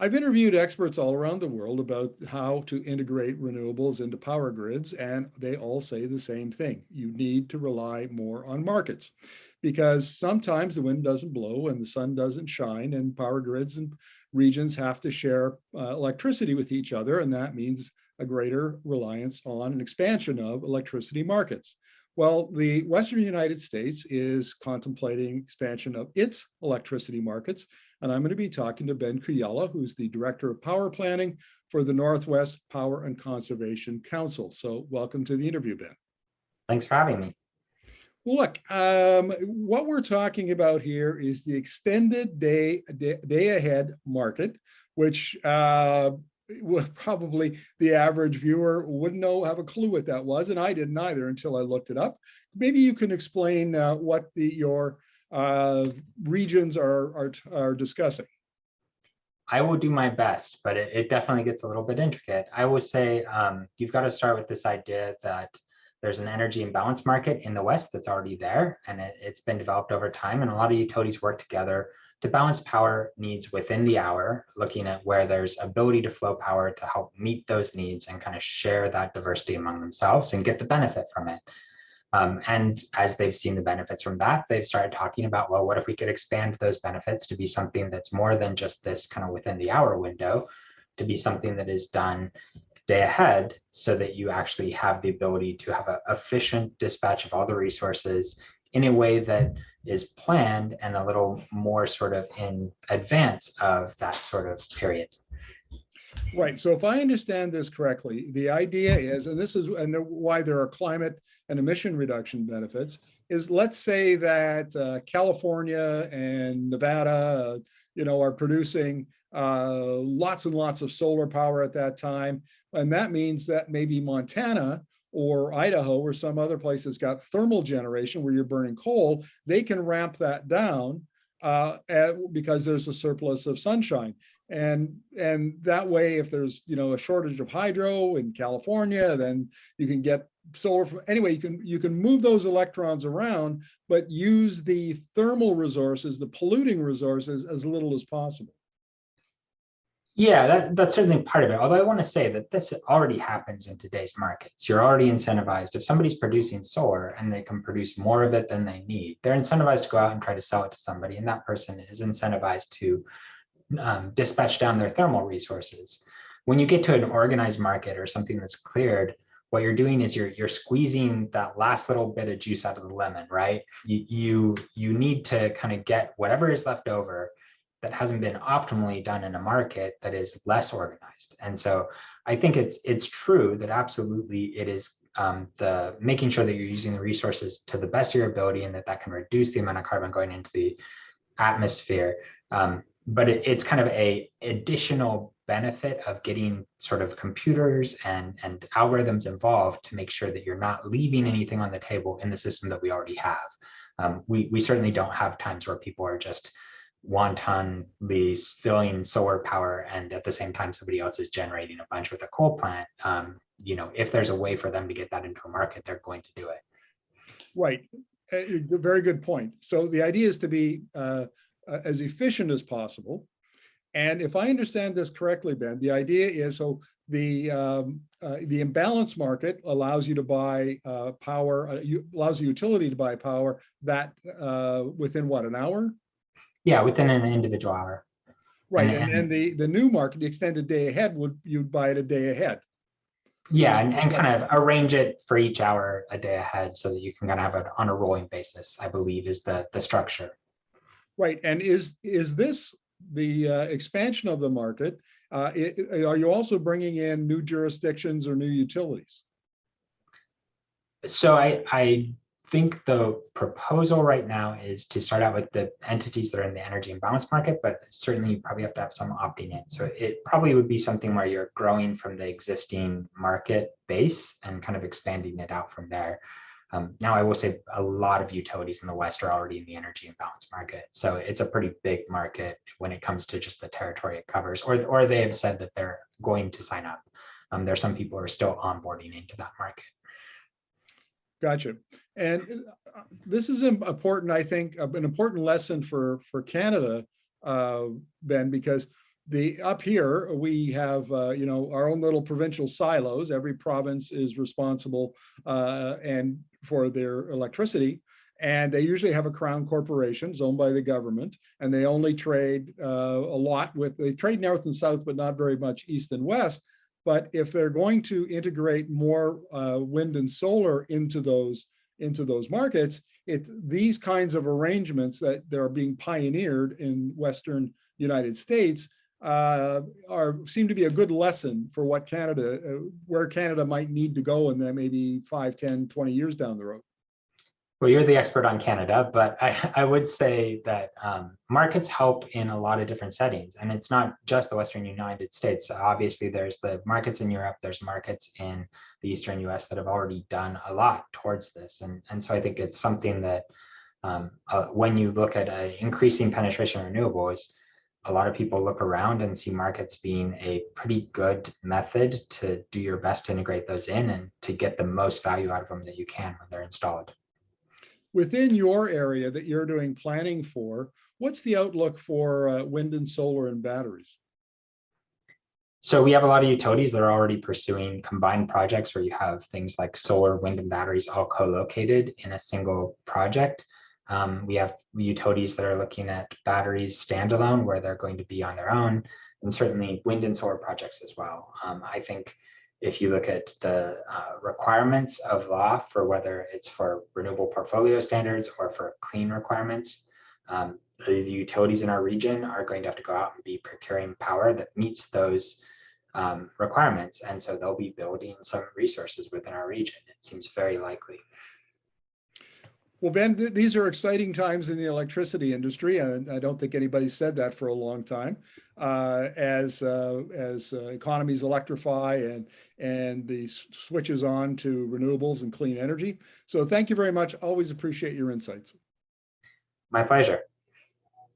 I've interviewed experts all around the world about how to integrate renewables into power grids, and they all say the same thing. You need to rely more on markets because sometimes the wind doesn't blow and the sun doesn't shine, and power grids and regions have to share electricity with each other, and that means a greater reliance on an expansion of electricity markets. Well, the Western United States is contemplating expansion of its electricity markets, and I'm going to be talking to Ben Kujala, who's the Director of Power Planning for the Northwest Power and Conservation Council. So welcome to the interview, Ben. Thanks for having me. Well, look, what we're talking about here is the extended day ahead market, which probably the average viewer wouldn't have a clue what that was, and I didn't either until I looked it up. Maybe you can explain what your regions are discussing. I will do my best, but it definitely gets a little bit intricate. I will say you've got to start with this idea that there's an energy imbalance market in the West that's already there, and it's been developed over time, and a lot of utilities work together to balance power needs within the hour, looking at where there's ability to flow power to help meet those needs and kind of share that diversity among themselves and get the benefit from it. And as they've seen the benefits from that, they've started talking about, well, what if we could expand those benefits to be something that's more than just this kind of within the hour window, to be something that is done day ahead, so that you actually have the ability to have an efficient dispatch of all the resources in a way that is planned and a little more sort of in advance of that sort of period. Right. So if I understand this correctly, the idea is, and why there are climate and emission reduction benefits, is let's say that California and Nevada, are producing lots and lots of solar power at that time. And that means that maybe Montana or Idaho or some other place that's got thermal generation where you're burning coal, they can ramp that down because there's a surplus of sunshine. And that way, if there's a shortage of hydro in California, then you can get solar from anyway. You can move those electrons around, but use the thermal resources, the polluting resources, as little as possible. Yeah, that's certainly part of it. Although I want to say that this already happens in today's markets. You're already incentivized. If somebody's producing solar and they can produce more of it than they need, they're incentivized to go out and try to sell it to somebody, and that person is incentivized to dispatch down their thermal resources. When you get to an organized market or something that's cleared, what you're doing is you're squeezing that last little bit of juice out of the lemon, right? You need to kind of get whatever is left over that hasn't been optimally done in a market that is less organized. And so I think it's true that absolutely it is the making sure that you're using the resources to the best of your ability, and that can reduce the amount of carbon going into the atmosphere. But it's kind of a additional benefit of getting sort of computers and algorithms involved to make sure that you're not leaving anything on the table in the system that we already have. We certainly don't have times where people are just wantonly filling solar power and at the same time somebody else is generating a bunch with a coal plant. If there's a way for them to get that into a market, they're going to do it. Right. Very good point. So the idea is to be as efficient as possible. And if I understand this correctly, Ben, the idea is the imbalance market allows you to buy power, allows the utility to buy power that within what, an hour? Yeah, within an individual hour. Right, and the new market, the extended day ahead, you'd buy it a day ahead. Yeah, and kind of arrange it for each hour a day ahead so that you can kind of have it on a rolling basis, I believe is the structure. Right, and is this the expansion of the market? Are you also bringing in new jurisdictions or new utilities? So I think the proposal right now is to start out with the entities that are in the energy imbalance market, but certainly you probably have to have some opting in. So it probably would be something where you're growing from the existing market base and kind of expanding it out from there. Now, I will say a lot of utilities in the West are already in the energy imbalance market. So it's a pretty big market when it comes to just the territory it covers, or they have said that they're going to sign up. There are some people who are still onboarding into that market. Gotcha. And this is important, I think, an important lesson for Canada, Ben, because Up here, we have, our own little provincial silos. Every province is responsible and for their electricity. And they usually have a crown corporation, it's owned by the government, and they only trade they trade north and south, but not very much east and west. But if they're going to integrate more wind and solar into those markets, it's these kinds of arrangements that they're being pioneered in Western United States seem to be a good lesson for what where Canada might need to go in then maybe 5, 10, 20 years down the road. Well, you're the expert on Canada, but I would say that markets help in a lot of different settings. And it's not just the Western United States. Obviously, there's the markets in Europe, there's markets in the Eastern US that have already done a lot towards this. And so I think it's something that when you look at an increasing penetration of renewables, a lot of people look around and see markets being a pretty good method to do your best to integrate those in and to get the most value out of them that you can when they're installed. Within your area that you're doing planning for, what's the outlook for wind and solar and batteries? So we have a lot of utilities that are already pursuing combined projects where you have things like solar, wind, and batteries all co-located in a single project. We have utilities that are looking at batteries standalone where they're going to be on their own, and certainly wind and solar projects as well. I think if you look at the requirements of law for whether it's for renewable portfolio standards or for clean requirements, the utilities in our region are going to have to go out and be procuring power that meets those requirements. And so they'll be building some resources within our region. It seems very likely. Well, Ben, these are exciting times in the electricity industry, and I don't think anybody said that for a long time. As economies electrify and the switches on to renewables and clean energy. So thank you very much. Always appreciate your insights. My pleasure.